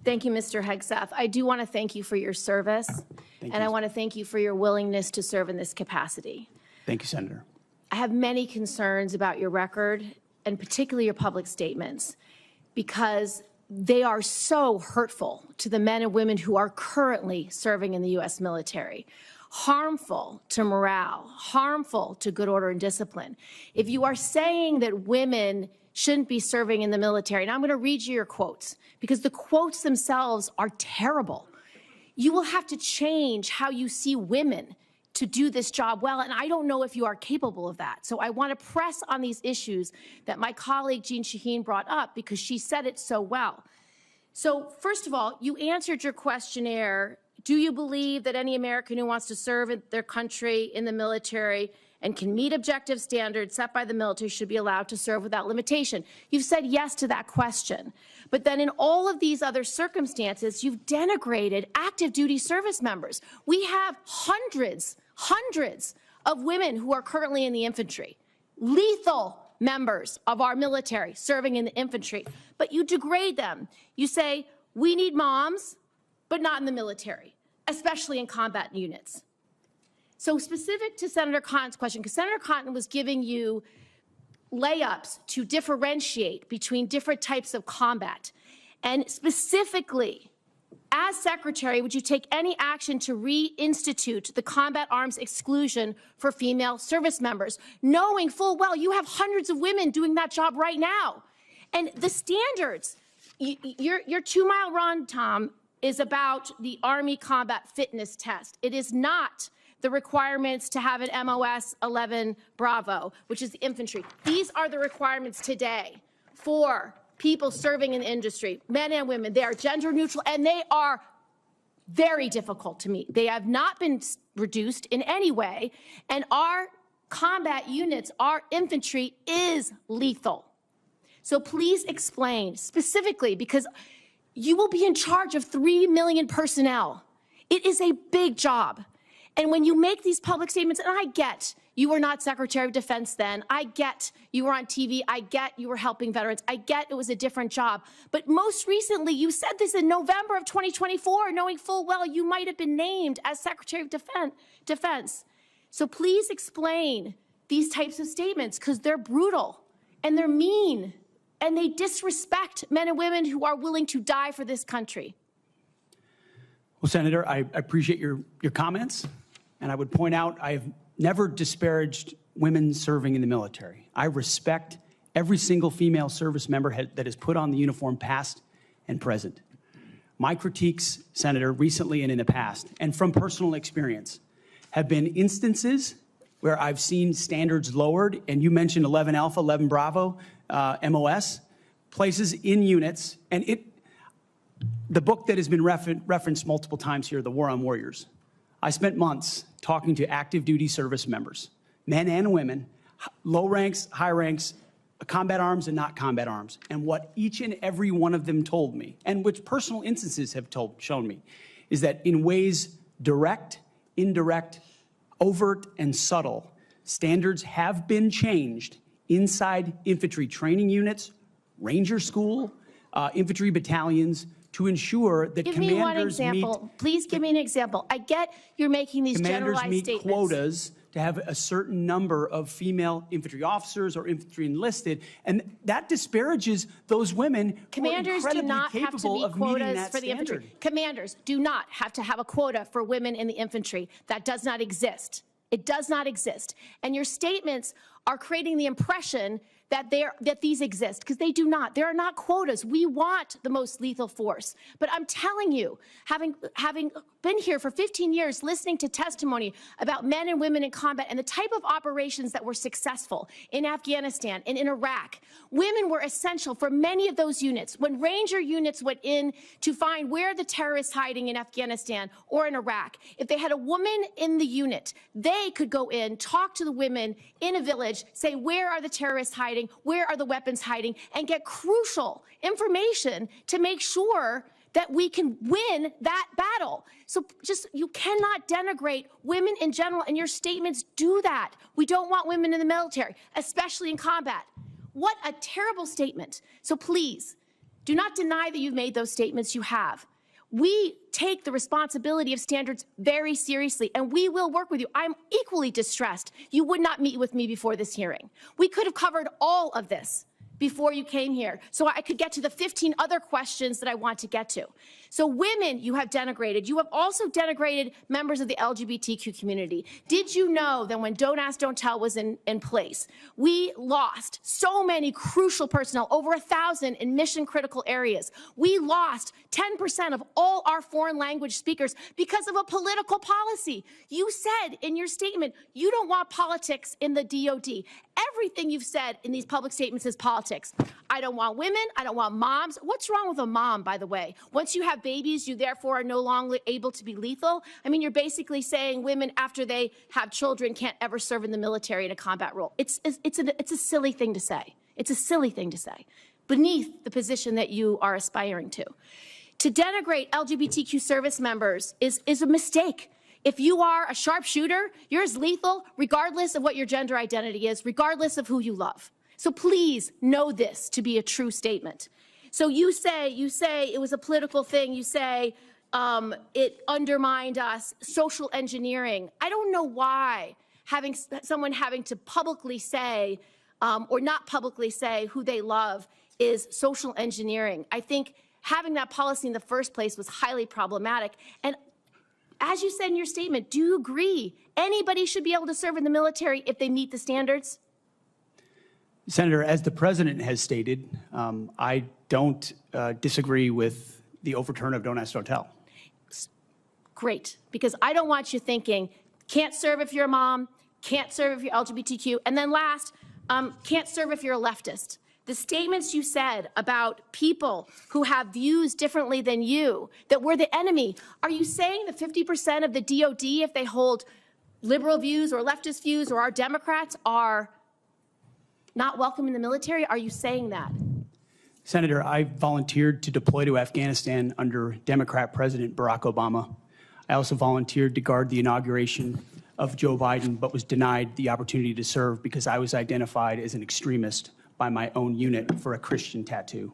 Thank you, Mr. Hegseth. I do want to thank you for your service, and I want to thank you for your willingness to serve in this capacity. Thank you, Senator. I have many concerns about your record, and particularly your public statements, because they are so hurtful to the men and women who are currently serving in the U.S. military, harmful to morale, harmful to good order and discipline. If you are saying that women shouldn't be serving in the military, and I'm going to read you your quotes, because the quotes themselves are terrible. You will have to change how you see women to do this job well, and I don't know if you are capable of that. So I want to press on these issues that my colleague Jean Shaheen brought up, because she said it so well. So first of all, you answered your questionnaire. Do you believe that any American who wants to serve in their country in the military and can meet objective standards set by the military should be allowed to serve without limitation? You've said yes to that question. But then in all of these other circumstances, you've denigrated active duty service members. We have hundreds of women who are currently in the infantry, lethal members of our military serving in the infantry, but you degrade them. You say, we need moms, but not in the military, especially in combat units. So specific to Senator Cotton's question, because Senator Cotton was giving you layups to differentiate between different types of combat, and specifically, as Secretary, would you take any action to reinstitute the combat arms exclusion for female service members, knowing full well you have hundreds of women doing that job right now? And the standards, your 2-mile run, Tom, is about the Army Combat Fitness Test. It is not the requirements to have an MOS 11 Bravo, which is the infantry. These are the requirements today for people serving in the industry, men and women. They are gender neutral, and they are very difficult to meet. They have not been reduced in any way, and our combat units, our infantry is lethal. So please explain specifically, because you will be in charge of 3 million personnel. It is a big job. And when you make these public statements, and I get you were not Secretary of Defense then, I get you were on TV, I get you were helping veterans, I get it was a different job. But most recently, you said this in November of 2024, knowing full well you might have been named as Secretary of Defense. So please explain these types of statements, because they're brutal and they're mean and they disrespect men and women who are willing to die for this country. Well, Senator, I appreciate your comments. And I would point out I have never disparaged women serving in the military. I respect every single female service member that has put on the uniform, past and present. My critiques, Senator, recently and in the past, and from personal experience, have been instances where I've seen standards lowered, and you mentioned 11 Alpha, 11 Bravo, MOS, places in units, and the book that has been referenced multiple times here, The War on Warriors. I spent months talking to active duty service members, men and women, low ranks, high ranks, combat arms and not combat arms. And what each and every one of them told me, and which personal instances have shown me, is that in ways direct, indirect, overt, and subtle, standards have been changed inside infantry training units, ranger school, infantry battalions, to ensure that commanders meet... Give me one example. Please give me an example. I get you're making these generalized statements. Commanders meet quotas to have a certain number of female infantry officers or infantry enlisted, and that disparages those women who are incredibly capable of meeting that for the infantry. Commanders do not have to have a quota for women in the infantry. That does not exist. It does not exist. And your statements are creating the impression that these exist, because they do not. There are not quotas. We want the most lethal force. But I'm telling you, having been here for 15 years listening to testimony about men and women in combat and the type of operations that were successful in Afghanistan and in Iraq, women were essential for many of those units. When Ranger units went in to find where the terrorists hiding in Afghanistan or in Iraq, if they had a woman in the unit, they could go in, talk to the women in a village, say, where are the terrorists hiding? Where are the weapons hiding? And get crucial information to make sure that we can win that battle. So you cannot denigrate women in general, and your statements do that. We don't want women in the military, especially in combat. What a terrible statement. So please, Do not deny that you've made those statements. You have. We take the responsibility of standards very seriously, and we will work with you. I'm equally distressed you would not meet with me before this hearing. We could have covered all of this before you came here, so I could get to the 15 other questions that I want to get to. So women you have denigrated. You have also denigrated members of the LGBTQ community. Did you know that when Don't Ask, Don't Tell was in place, we lost so many crucial personnel, over 1,000 in mission-critical areas. We lost 10% of all our foreign language speakers because of a political policy. You said in your statement, you don't want politics in the DOD. Everything you've said in these public statements is politics. I don't want women. I don't want moms. What's wrong with a mom, by the way? Once you have babies, you therefore are no longer able to be lethal. I mean, you're basically saying women, after they have children, can't ever serve in the military in a combat role. It's a silly thing to say. It's a silly thing to say, beneath the position that you are aspiring to. To denigrate LGBTQ service members is a mistake. If you are a sharpshooter, you're as lethal regardless of what your gender identity is, regardless of who you love. So please know this to be a true statement. So you say it was a political thing. You say it undermined us, social engineering. I don't know why someone having to publicly say or not publicly say who they love is social engineering. I think having that policy in the first place was highly problematic. And as you said in your statement, do you agree anybody should be able to serve in the military if they meet the standards? Senator, as the president has stated, I don't disagree with the overturn of Don't Ask, Don't Tell. Great, because I don't want you thinking, can't serve if you're a mom, can't serve if you're LGBTQ, and then last, can't serve if you're a leftist. The statements you said about people who have views differently than you, that we're the enemy, are you saying that 50% of the DOD, if they hold liberal views or leftist views or are Democrats, are not welcome in the military? Are you saying that? Senator, I volunteered to deploy to Afghanistan under Democrat President Barack Obama. I also volunteered to guard the inauguration of Joe Biden, but was denied the opportunity to serve because I was identified as an extremist by my own unit for a Christian tattoo.